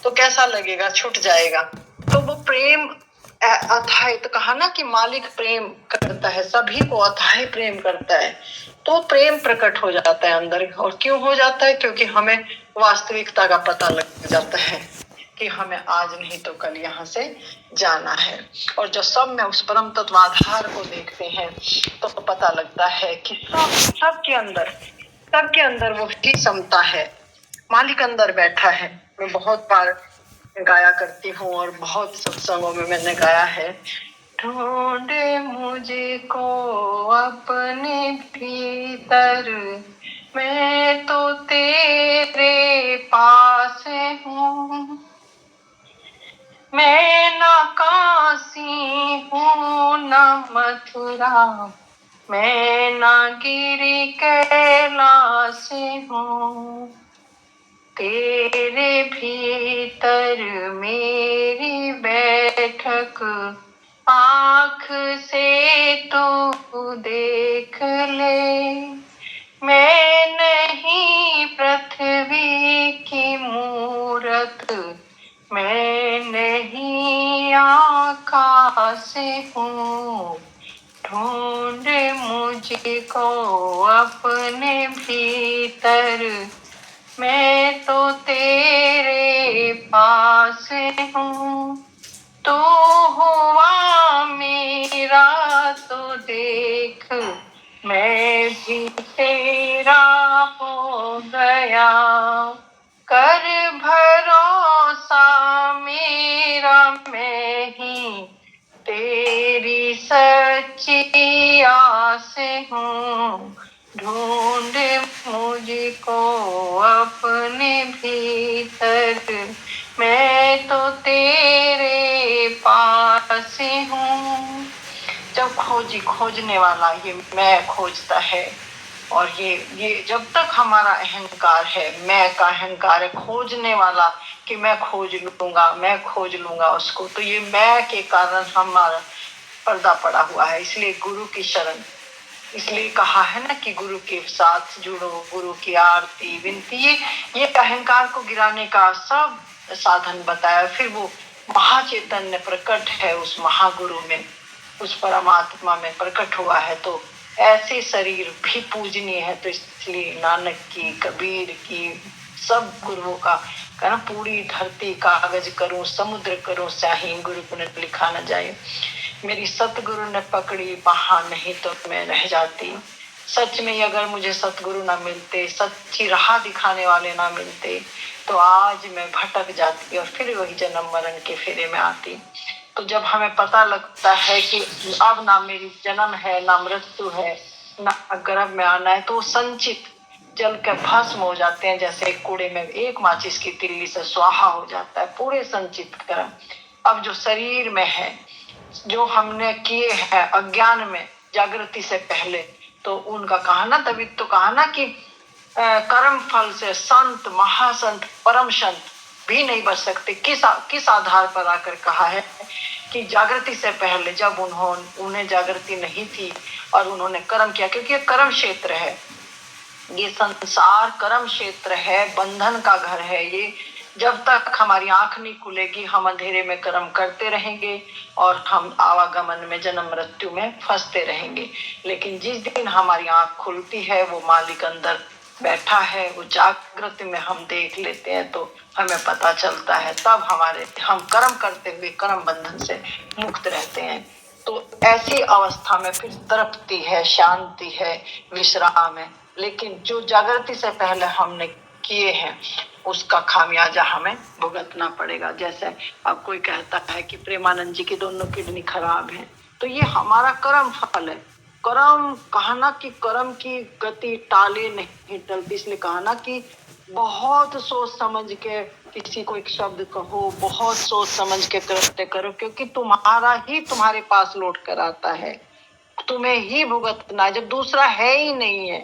तो कैसा लगेगा, छूट जाएगा। तो वो प्रेम अथाह, तो कहा ना कि मालिक प्रेम करता है, सभी को अथाह प्रेम करता है। तो प्रेम प्रकट हो जाता है अंदर। और क्यों हो जाता है? क्योंकि हमें वास्तविकता का पता लग जाता है कि हमें आज नहीं तो कल यहाँ से जाना है। और जो सब में उस परम तत्व आधार को देखते हैं तो पता लगता है कि सबके अंदर वो ही समता है, मालिक अंदर बैठा है। मैं बहुत बार गाया करती हूँ और बहुत सत्संगों में मैंने गाया है। ढूंढे मुझको अपने भीतर, मैं तो तेरे पास हूँ। मैं न काशी हूँ न मथुरा, मैं न गिरी कैलाश हूँ। तेरे भीतर मेरी बैठक, आँख से तू देख ले। मैं नहीं पृथ्वी की मूरत, मैं नहीं आकाश हूँ। ढूंढ मुझको अपने भीतर, मैं तो तेरे पास हूँ। तू हुआ मेरा तो देख, मैं भी तेरा हो गया। कर भरोसा मेरा, मैं ही तेरी सच्ची आस हूँ। ढूंढ मुझको अपने भीतर, मैं तो तेरे पास हूँ। जब खोजने वाला ये मैं खोजता है, और ये जब तक हमारा अहंकार है, मैं का अहंकार है, खोजने वाला कि मैं खोज लूंगा उसको, तो ये मैं के कारण हमारा पर्दा पड़ा हुआ है। इसलिए गुरु की शरण, इसलिए कहा है ना कि गुरु के साथ जुड़ो, गुरु की आरती विनती, ये अहंकार को गिराने का सब साधन बताया। फिर वो महाचैतन्य प्रकट है उस महागुरु में, उस परमात्मा में प्रकट हुआ है। तो ऐसे शरीर भी पूजनीय है। तो इसलिए नानक की, कबीर की, सब गुरुओं का कहना, पूरी धरती कागज करूं, समुद्र करूं स्याही, गुरु पुण्य लिखा न जाए। मेरी सतगुरु ने पकड़ी बाह, नहीं तो मैं रह जाती। सच में अगर मुझे सतगुरु ना मिलते, सच्ची राह दिखाने वाले ना मिलते, तो आज मैं भटक जाती और फिर वही जन्म मरण के फेरे में आती। तो जब हमें पता लगता है कि अब ना मेरी जन्म है, ना मृत्यु है, ना गर्भ में आना है, तो संचित जल के भस्म हो जाते हैं। जैसे कूड़े में एक माचिस की तिल्ली से स्वाहा हो जाता है पूरे संचित कर्म। अब जो शरीर में है, जो हमने किए हैं अज्ञान में, जागृति से पहले, तो उनका कहा ना, तभी तो कहा ना कि कर्म फल से संत, महासंत, परम संत भी नहीं बच सकते। किस आधार पर आकर कहा है कि जागृति से पहले, जब उन्हें जागृति नहीं थी और उन्होंने कर्म किया, क्योंकि ये कर्म क्षेत्र है, ये संसार कर्म क्षेत्र है, बंधन का घर है ये। जब तक हमारी आंख नहीं खुलेगी, हम अंधेरे में कर्म करते रहेंगे और हम आवागमन में, जन्म मृत्यु में फंसते रहेंगे। लेकिन जिस दिन हमारी आंख खुलती है, वो मालिक अंदर बैठा है, वो जागृति में हम देख लेते हैं, तो हमें पता चलता है। तब हम कर्म करते हुए कर्म बंधन से मुक्त रहते हैं। तो ऐसी अवस्था में फिर तृप्ति है, शांति है, विश्राम है। लेकिन जो जागृति से पहले हमने किए हैं, उसका खामियाजा हमें भुगतना पड़ेगा। जैसे अब कोई कहता है कि प्रेमानंद जी की दोनों किडनी खराब है, तो ये हमारा कर्म फल है। कर्म कहा ना कि कर्म की गति टाले नहीं टलती। इसलिए कहा ना कि बहुत सोच समझ के किसी को एक शब्द कहो, बहुत सोच समझ के कृत्य करो, क्योंकि तुम्हारा ही तुम्हारे पास लौट कर आता है, तुम्हें ही भुगतना। जब दूसरा है ही नहीं है,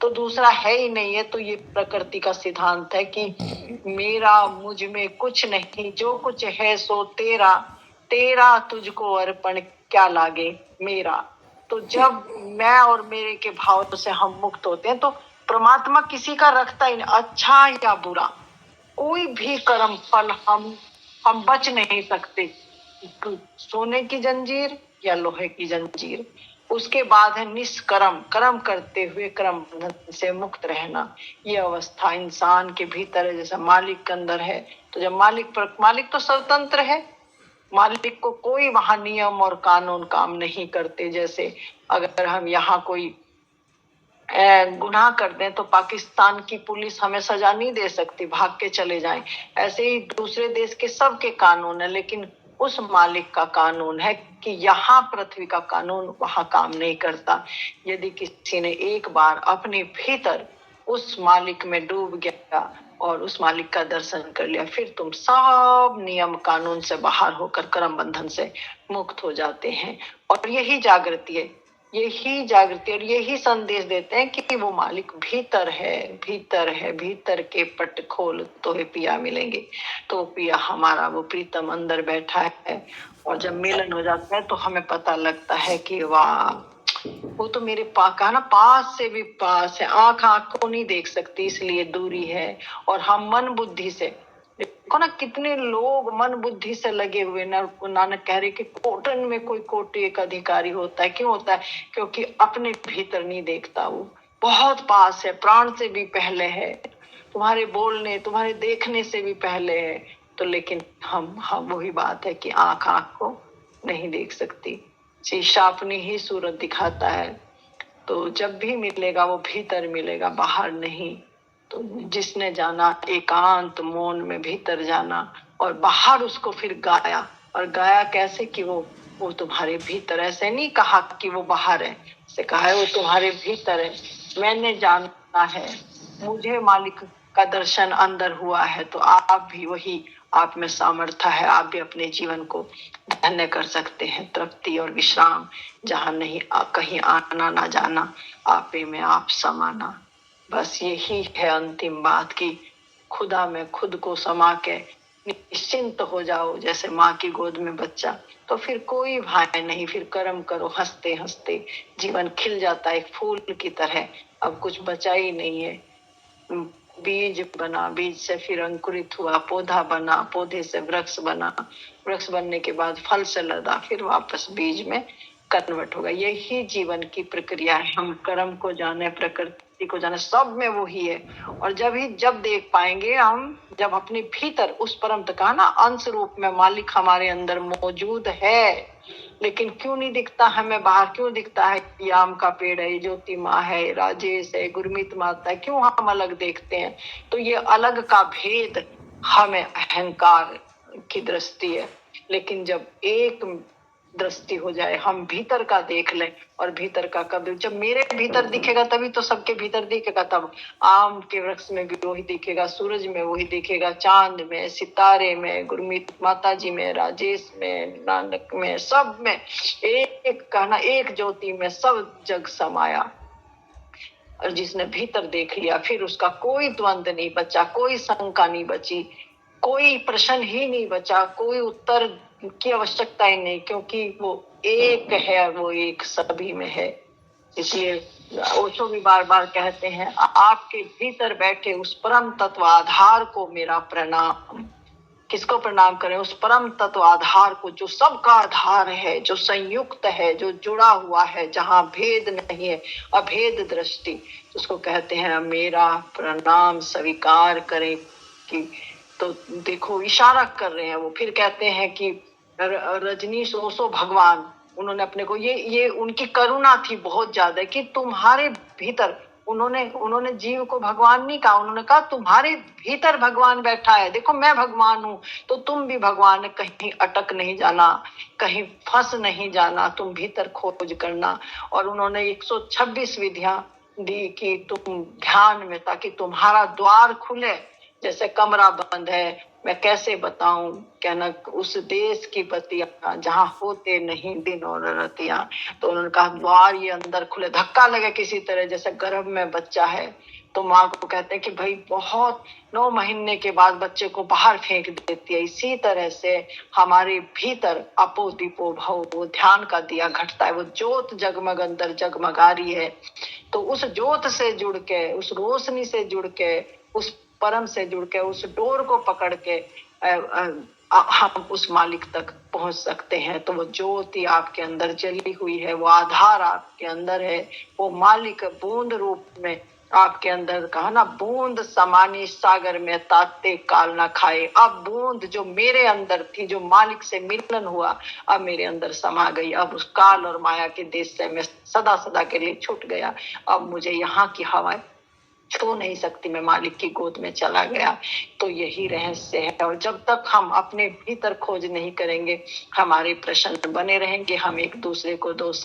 तो दूसरा है ही नहीं है, तो ये प्रकृति का सिद्धांत है कि मेरा, मुझ में कुछ नहीं, जो कुछ है सो तेरा, तेरा तुझको अर्पण क्या लागे मेरा। तो जब मैं और मेरे के भाव से हम मुक्त होते हैं, तो परमात्मा किसी का रखता ही नहीं, अच्छा या बुरा। कोई भी कर्म फल हम बच नहीं सकते। सोने की जंजीर या लोहे की जंजीर। उसके बाद है निष्कर्म, कर्म करते हुए कर्म बंधन से मुक्त रहना। ये अवस्था इंसान के भीतर है, जैसा मालिक के अंदर है। तो जब मालिक तो स्वतंत्र है, मालिक को कोई वहां नियम और कानून काम नहीं करते। जैसे अगर हम यहाँ कोई गुनाह कर दें तो पाकिस्तान की पुलिस हमें सजा नहीं दे सकती, भाग के चले जाएं। ऐसे ही दूसरे देश के सबके कानून है, लेकिन उस मालिक का कानून है कि यहाँ पृथ्वी का कानून वहां काम नहीं करता। यदि किसी ने एक बार अपने भीतर उस मालिक में डूब गया और उस मालिक का दर्शन कर लिया, फिर तुम सब नियम कानून से बाहर होकर कर्म बंधन से मुक्त हो जाते हैं। और यही जागृति है, यही जागृति और यही संदेश देते हैं कि वो मालिक भीतर है, भीतर है। भीतर के पट खोल तो है पिया मिलेंगे। तो पिया हमारा वो प्रीतम अंदर बैठा है। और जब मिलन हो जाता है तो हमें पता लगता है कि वाह, वो तो मेरे पास कहा ना, पास से भी पास है। आंख आंख को नहीं देख सकती, इसलिए दूरी है। और हम मन बुद्धि से, देखो ना कितने लोग मन बुद्धि से लगे हुए ना। नानक कह रहे कि कोटन में कोई कोटि एक अधिकारी होता है। क्यों होता है? क्योंकि अपने भीतर नहीं देखता। वो बहुत पास है, प्राण से भी पहले है, तुम्हारे बोलने तुम्हारे देखने से भी पहले है। तो लेकिन हम वही बात है कि आंख आंख को नहीं देख सकती। शीशा अपनी ही सूरत दिखाता है। तो जब भी मिलेगा वो भीतर मिलेगा, बाहर नहीं। तो जिसने जाना एकांत मौन में भीतर जाना, और बाहर उसको फिर गाया। और गाया कैसे? कि वो तुम्हारे भीतर, ऐसे नहीं कहा कि वो बाहर है, से कहा है वो तुम्हारे भीतर है। मैंने जाना है, मुझे मालिक का दर्शन अंदर हुआ है। तो आप भी वही, आप में सामर्थ्य है, आप भी अपने जीवन को धन्य कर सकते हैं। तृप्ति और विश्राम जहां नहीं कहीं आना ना जाना, आपे में आप समाना। बस यही है अंतिम बात कि खुदा में खुद को समा के निश्चिंत हो जाओ, जैसे माँ की गोद में बच्चा। तो फिर कोई भय नहीं, फिर कर्म करो हंसते हंसते। जीवन खिल जाता है एक फूल की तरह। अब कुछ बचा ही नहीं है। बीज बना, बीज से फिर अंकुरित हुआ, पौधा बना, पौधे से वृक्ष बना, वृक्ष बनने के बाद फल से लदा, फिर वापस बीज में कन्वर्ट होगा। यही जीवन की प्रक्रिया है। हम कर्म को जाने, प्रकृति को जाने, सब में वही है। और जब देख पाएंगे हम, जब अपने भीतर उस परम तक कहा ना, अंश रूप में मालिक हमारे अंदर मौजूद है। लेकिन क्यों नहीं दिखता हमें बाहर? क्यों दिखता है कि आम का पेड़ है, ज्योति माँ है, राजेश है, गुरमीत माता है? क्यों हम अलग देखते हैं? तो ये अलग का भेद हमें अहंकार की दृष्टि है। लेकिन जब एक दृष्टि हो जाए, हम भीतर का देख लें, और भीतर का कब, जब मेरे भीतर दिखेगा तभी तो सबके भीतर दिखेगा। तब आम के वृक्ष में भी वही दिखेगा, सूरज में वही दिखेगा, चांद में, सितारे में, गुरमीत माता जी में, राजेश में, नानक में, सब में एक कहना, एक ज्योति में सब जग समाया। और जिसने भीतर देख लिया, फिर उसका कोई द्वंद नहीं बचा, कोई शंका नहीं बची, कोई प्रश्न ही नहीं बचा, कोई उत्तर की आवश्यकता ही नहीं, क्योंकि वो एक है, वो एक सभी में है। इसलिए ओशो भी बार बार कहते हैं, आपके भीतर बैठे उस परम तत्व आधार को मेरा प्रणाम। किसको प्रणाम करें? उस परम तत्व आधार को, जो सबका आधार है, जो संयुक्त है, जो जुड़ा हुआ है, जहां भेद नहीं है, अभेद दृष्टि, उसको कहते हैं मेरा प्रणाम स्वीकार करें। कि तो देखो इशारा कर रहे हैं वो। फिर कहते हैं कि रजनीश ओशो भगवान, उन्होंने अपने को, ये उनकी करुणा थी बहुत ज्यादा कि तुम्हारे भीतर, उन्होंने जीव को भगवान नहीं कहा, उन्होंने कहा तुम्हारे भीतर भगवान बैठा है। देखो मैं भगवान हूं, तो तुम भी भगवान। कहीं अटक नहीं जाना, कहीं फंस नहीं जाना, तुम भीतर खोज करना। और उन्होंने 126 विधियां दी कि तुम ध्यान में, ताकि तुम्हारा द्वार खुले। जैसे कमरा बंद है, मैं कैसे बताऊं, कहना उस देश की बत्तियां जहां होते नहीं दिन और रतियां। तो उन्होंने कहा द्वार ये अंदर खुले, धक्का लगे किसी तरह, जैसे गर्भ में बच्चा है तो माँ को कहते हैं कि भाई बहुत 9 महीने के बाद बच्चे को बाहर फेंक देती है। इसी तरह से हमारे भीतर अपो दीपो भव, वो ध्यान का दिया घटता है, वो ज्योत जगमग अंदर जगमगा रही है। तो उस ज्योत से जुड़ के, उस रोशनी से जुड़ के, उस परम से जुड़ के उस डोर को पकड़ के हम उस मालिक तक पहुंच सकते हैं। तो वो ज्योति आपके अंदर जली हुई है, वो आधार आपके अंदर है, वो मालिक बूंद रूप में आपके अंदर, कहा ना, बूंद समानी सागर में ताते काल ना खाए। अब बूंद जो मेरे अंदर थी, जो मालिक से मिलन हुआ, अब मेरे अंदर समा गई। अब उस काल और माया के देश से मैं सदा सदा के लिए छूट गया। अब मुझे यहाँ की हवा छू नहीं सकती, मैं मालिक की गोद में चला गया। तो यही रहस्य है। और जब तक हम अपने भीतर खोज नहीं करेंगे, हमारे प्रश्न बने रहेंगे, हम एक दूसरे को दोष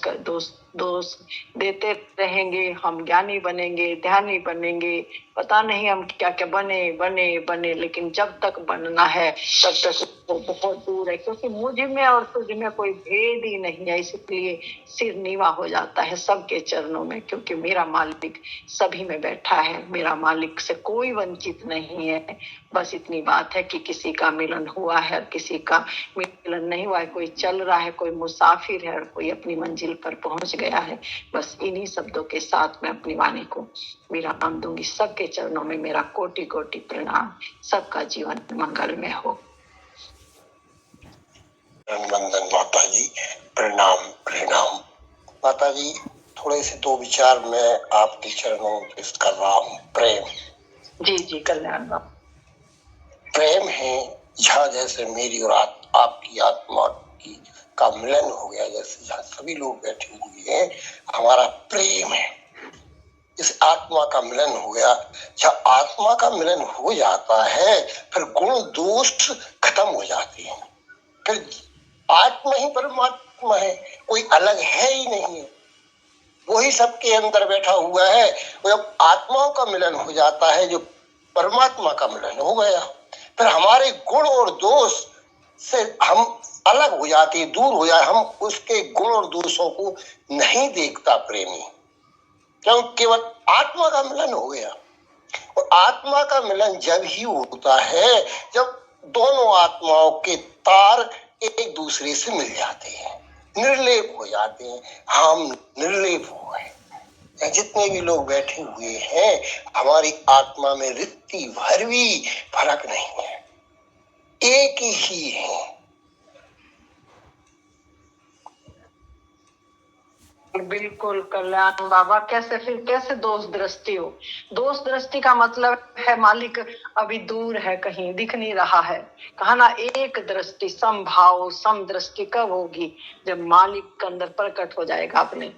देते रहेंगे, हम ज्ञानी बनेंगे, ध्यानी बनेंगे, पता नहीं हम क्या क्या बने, लेकिन जब तक बनना है तब तक वो बहुत दूर है। क्योंकि मुझ में और तुझ में कोई भेद ही नहीं है, इसलिए सिर नीवा हो जाता है सबके चरणों में, क्योंकि मेरा मालिक सभी में बैठा है। मेरा मालिक से कोई वंचित नहीं है। बस इतनी बात है कि किसी का मिलन हुआ है, किसी का मिलन नहीं हुआ है, कोई चल रहा है, कोई मुसाफिर है और कोई अपनी मंजिल पर पहुंच गया है। बस इन्हीं शब्दों के साथ मैं अपनी वाणी को विराम दूंगी। सबके चरणों में मेरा कोटि कोटि प्रणाम। सबका जीवन मंगलमय हो। वंदन माता जी, प्रणाम प्रणाम। माता जी, थोड़े से दो विचार मैं आपके चरणों में पेश कर रहा हूँ। प्रेम। जी कल्याण बाबा। प्रेम है जहाँ जैसे मेरी और आपकी आत्मा की का मिलन हो गया, जैसे जहाँ सभी लोग बैठे हुए हैं, हमारा प्रेम है। इस आत्मा का मिलन हो गया। जब आत्मा का मिलन हो जाता है, फिर गुण दोष खत्म हो जाते हैं। फिर आत्मा ही परमात्मा है, कोई अलग है ही नहीं। वही सबके अंदर बैठा हुआ है। जब आत्माओं का मिलन हो जाता है, जो परमात्मा का मिलन हो गया, फिर हमारे गुण और दोष से हम अलग हो जाते, दूर हो जाए। हम उसके गुण और दोषों को नहीं देखता प्रेमी, क्योंकि केवल आत्मा का मिलन हो गया। और आत्मा का मिलन जब ही होता है जब दोनों आत्माओं के तार एक दूसरे से मिल जाते हैं, निर्लेप हो जाते हैं। हम निर्लेप हो गए। जितने भी लोग बैठे हुए हैं, हमारी आत्मा में रित्ती भर भी फर्क नहीं है, एक ही है। बिल्कुल कल्याण बाबा। कैसे दोष दृष्टि हो? दोष दृष्टि का मतलब है मालिक अभी दूर है, कहीं दिख नहीं रहा है। कहा ना, एक दृष्टि समभाव सम दृष्टि कब होगी? जब मालिक के अंदर प्रकट हो जाएगा अपने,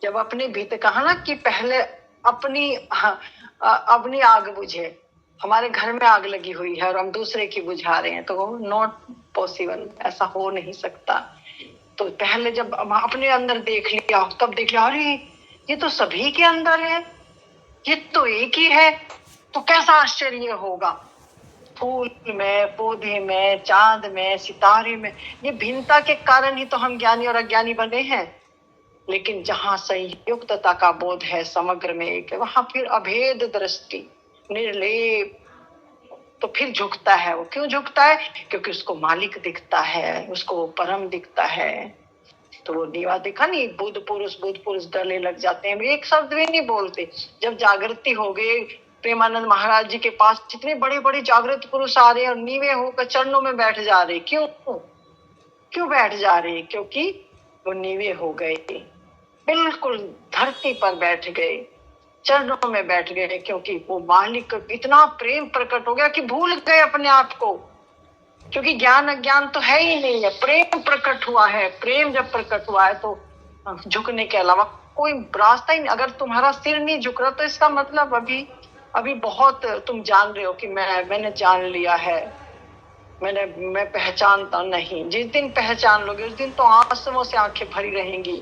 जब अपने भीतर, कहा ना कि पहले अपनी आग बुझे। हमारे घर में आग लगी हुई है और हम दूसरे की बुझा रहे हैं, तो नॉट पॉसिबल, ऐसा हो नहीं सकता। तो पहले जब अपने अंदर देख लिया, तब देख लिया, अरे ये तो सभी के अंदर है, ये तो एक ही है। तो कैसा आश्चर्य होगा। फूल में, पौधे में, चांद में, सितारे में, ये भिन्नता के कारण ही तो हम ज्ञानी और अज्ञानी बने हैं। लेकिन जहां संयुक्तता का बोध है, समग्र में एक है, वहां फिर अभेद दृष्टि, निर्लेप। तो फिर झुकता है। वो क्यों झुकता है? क्योंकि उसको मालिक दिखता है, उसको परम दिखता है। तो वो नीवा देखा नहीं, बुद्ध पुरुष गले लग जाते हैं, एक शब्द भी नहीं बोलते। जब जागृति हो गई, प्रेमानंद महाराज जी के पास इतने बड़े बड़े जागृत पुरुष आ रहे हैं और नीवे होकर चरणों में बैठ जा रहे। क्यों बैठ जा रहे? क्योंकि वो नीवे हो गए, बिल्कुल धरती पर बैठ गए, चरणों में बैठ गए। क्योंकि वो मालिक का इतना प्रेम प्रकट हो गया कि भूल गए अपने आप को। क्योंकि ज्ञान अज्ञान तो है ही नहीं है, प्रेम प्रकट हुआ है। प्रेम जब प्रकट हुआ है तो झुकने के अलावा कोई रास्ता ही नहीं। अगर तुम्हारा सिर नहीं झुक रहा, तो इसका मतलब अभी बहुत तुम जान रहे हो कि मैंने जान लिया है, मैं पहचानता नहीं। जिस दिन पहचान लोगे, उस दिन तो आंसुओं से आंखें भरी रहेंगी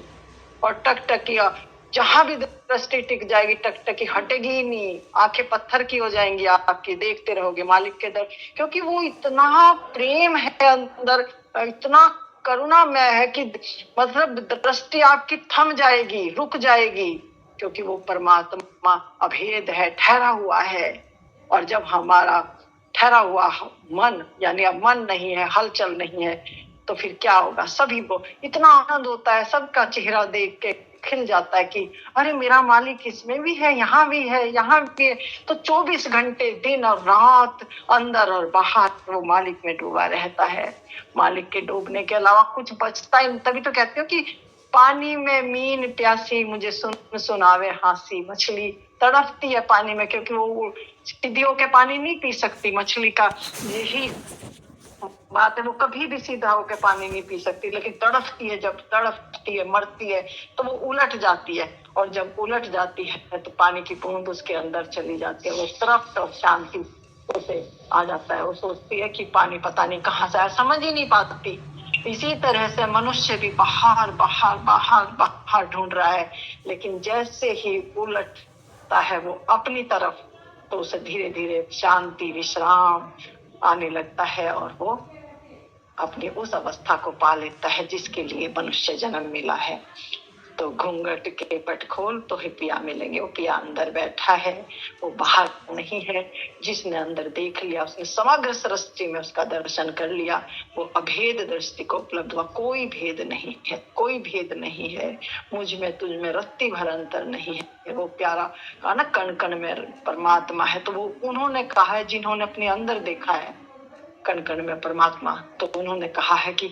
और टकटकिया, जहां भी दृष्टि टिक जाएगी, टकटकी हटेगी ही नहीं, आंखें पत्थर की हो जाएंगी आपकी, देखते रहोगे मालिक के दर। क्योंकि वो इतना प्रेम है अंदर, इतना करुणामय है कि मतलब दृष्टि आपकी थम जाएगी, रुक जाएगी। क्योंकि वो परमात्मा अभेद है, ठहरा हुआ है। और जब हमारा ठहरा हुआ मन, यानी अब मन नहीं है, हलचल नहीं है, तो फिर क्या होगा? सभी को इतना आनंद होता है, सबका चेहरा देख के, खिल जाता है कि अरे मेरा मालिक इसमें भी है, यहाँ भी है, यहाँ भी है। तो 24 घंटे दिन और रात अंदर और बाहर वो मालिक में डूबा रहता है। मालिक के डूबने के अलावा कुछ बचता ही नहीं। तभी तो कहते हो कि पानी में मीन प्यासी मुझे सुनावे हांसी। मछली तड़पती है पानी में, क्योंकि वो सीधी होके पानी नहीं पी सकती। मछली का यही बात है, वो कभी भी सीधा होकर पानी नहीं पी सकती, लेकिन तड़पती है। जब तड़पती है, मरती है, तो वो उलट जाती है, और जब उलट जाती है तो पानी की बूंद उसके अंदर चली जाती है। वो तड़प और शांति उसे आ जाता है। वो सोचती है कि पानी पता नहीं कहाँ से आया, समझ ही नहीं पाती। इसी तरह से मनुष्य भी बाहर बाहर बाहर बाहर ढूंढ रहा है, लेकिन जैसे ही उलटता है वो अपनी तरफ, तो उसे धीरे धीरे शांति विश्राम आने लगता है, और वो अपनी उस अवस्था को पा लेता है जिसके लिए मनुष्य जन्म मिला है। तो घूंघट के पट खोल तो ही पिया मिलेंगे। वो पिया अंदर बैठा है, वो बाहर नहीं है। जिसने अंदर देख लिया उसने समग्र सृष्टि में उसका दर्शन कर लिया। वो अभेद दृष्टि को उपलब्ध हुआ। कोई भेद नहीं है, कोई भेद नहीं है। मुझ में तुझ में रत्ती भर अंतर नहीं है। वो प्यारा कहा ना, कण कण में परमात्मा है। तो वो उन्होंने कहा है जिन्होंने अपने अंदर देखा है कण कण में परमात्मा, तो उन्होंने कहा है कि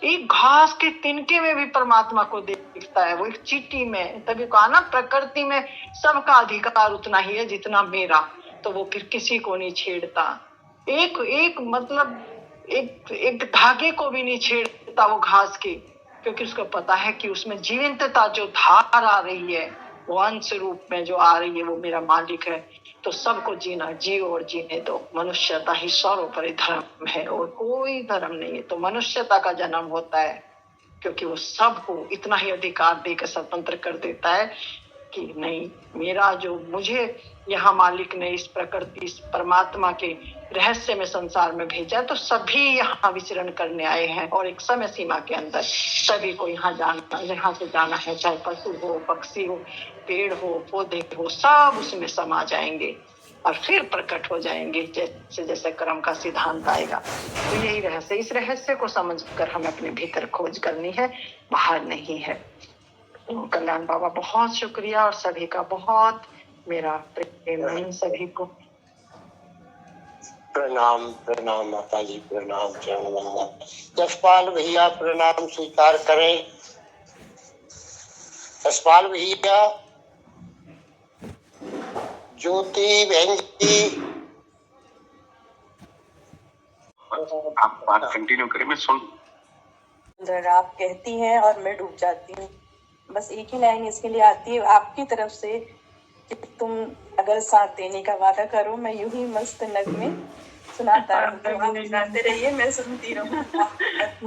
एक घास के तिनके में भी परमात्मा को देखता है, वो एक चींटी में। तभी कहा ना, प्रकृति में सबका अधिकार उतना ही है जितना मेरा। तो वो फिर किसी को नहीं छेड़ता। एक मतलब एक धागे को भी नहीं छेड़ता वो घास के, क्योंकि उसको पता है कि उसमें जीवंतता जो धार आ रही है, वो अंश रूप में जो आ रही है, वो मेरा मालिक है। तो सबको जीना, जियो और जीने दो। मनुष्यता ही सर्वोपरि धर्म है, और कोई धर्म नहीं है। तो मनुष्यता का जन्म होता है, क्योंकि वो सबको इतना ही अधिकार देकर स्वतंत्र कर देता है कि नहीं, मेरा जो मुझे यहाँ मालिक ने इस प्रकृति, इस परमात्मा के रहस्य में संसार में भेजा, तो सभी यहाँ विचरण करने आए हैं, और एक समय सीमा के अंदर सभी को यहाँ से जाना है। चाहे पशु हो, पक्षी हो, पेड़ हो, पौधे हो, सब उसमें समा जाएंगे और फिर प्रकट हो जाएंगे जैसे जैसे कर्म का सिद्धांत आएगा। तो यही रहस्य, इस रहस्य को समझकर हमें अपने भीतर खोज करनी है, बाहर नहीं है। कल्याण बाबा, बहुत शुक्रिया, और सभी का बहुत मेरा प्रेम सभी को। प्रणाम प्रणाम माता जी, प्रणाम चरण वंदन। यशपाल भैया प्रणाम स्वीकार करें। यशपाल भैया, ज्योति बहन जी, आप बात कंटिन्यू करें, मैं सुन। आप कहती हैं और मैं डूब जाती हूँ। बस एक ही लाइन इसके लिए आती है आपकी तरफ से कि तुम अगर साथ देने का वादा करो, मैं यूं ही मस्त नगमे सुनाता रहूं, सुनाते रहिए, मैं सुनती रहूं।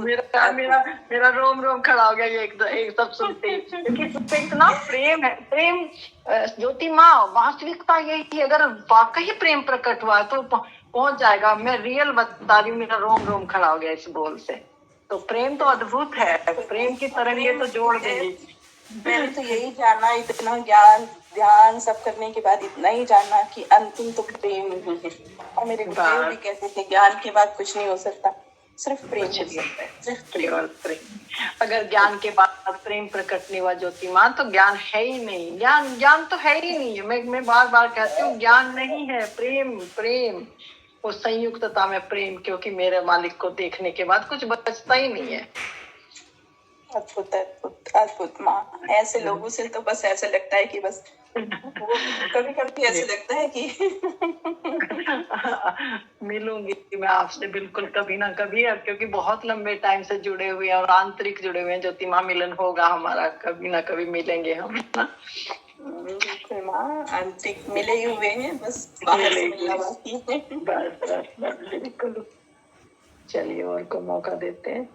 मेरा रोम रोम खड़ा हो गया ये एक सब सुनते ही, क्योंकि उसपे इतना प्रेम है। प्रेम ज्योति माँ, वास्तविकता यही है। अगर वाकई प्रेम प्रकट हुआ है तो पहुंच जाएगा। मैं रियल बता रही हूँ, मेरा रोम रोम खड़ा हो गया इस बोल से। तो प्रेम तो अद्भुत है, प्रेम की तरंगे तो जोड़ देगी। मैंने तो यही जाना, इतना ज्ञान ध्यान सब करने के बाद इतना ही जाना कि अंतिम तो प्रेम ही है। और मेरे गुरुदेव भी कहते थे ज्ञान के बाद कुछ नहीं हो सकता, सिर्फ प्रेम हो सकता है, सिर्फ प्रेम। अगर ज्ञान के बाद प्रेम प्रकट नहीं हुआ ज्योति माँ, तो ज्ञान है ही नहीं। ज्ञान तो है ही नहीं है। मैं बार बार कहती हूँ, ज्ञान नहीं है, प्रेम। प्रेम वो संयुक्तता में प्रेम, क्योंकि मेरे मालिक को देखने के बाद कुछ बचता ही नहीं है। अद्भुत अद्भुत अद्भुत माँ। ऐसे लोगों से तो बस ऐसा लगता है कि बस कभी कभी ऐसे लगता है कि मिलूंगी मैं आपसे बिल्कुल कभी ना कभी, अब क्योंकि बहुत लंबे टाइम से जुड़े हुए हैं और आंतरिक जुड़े हुए हैं। ज्योति माँ, मिलन होगा हमारा, कभी ना कभी मिलेंगे हम। बिल्कुल माँ, आंतरिक मिले ही हुए हैं, बस बाहर से मिलना बाकी है। बस बिल्कुल। चलिए और को मौका देते हैं।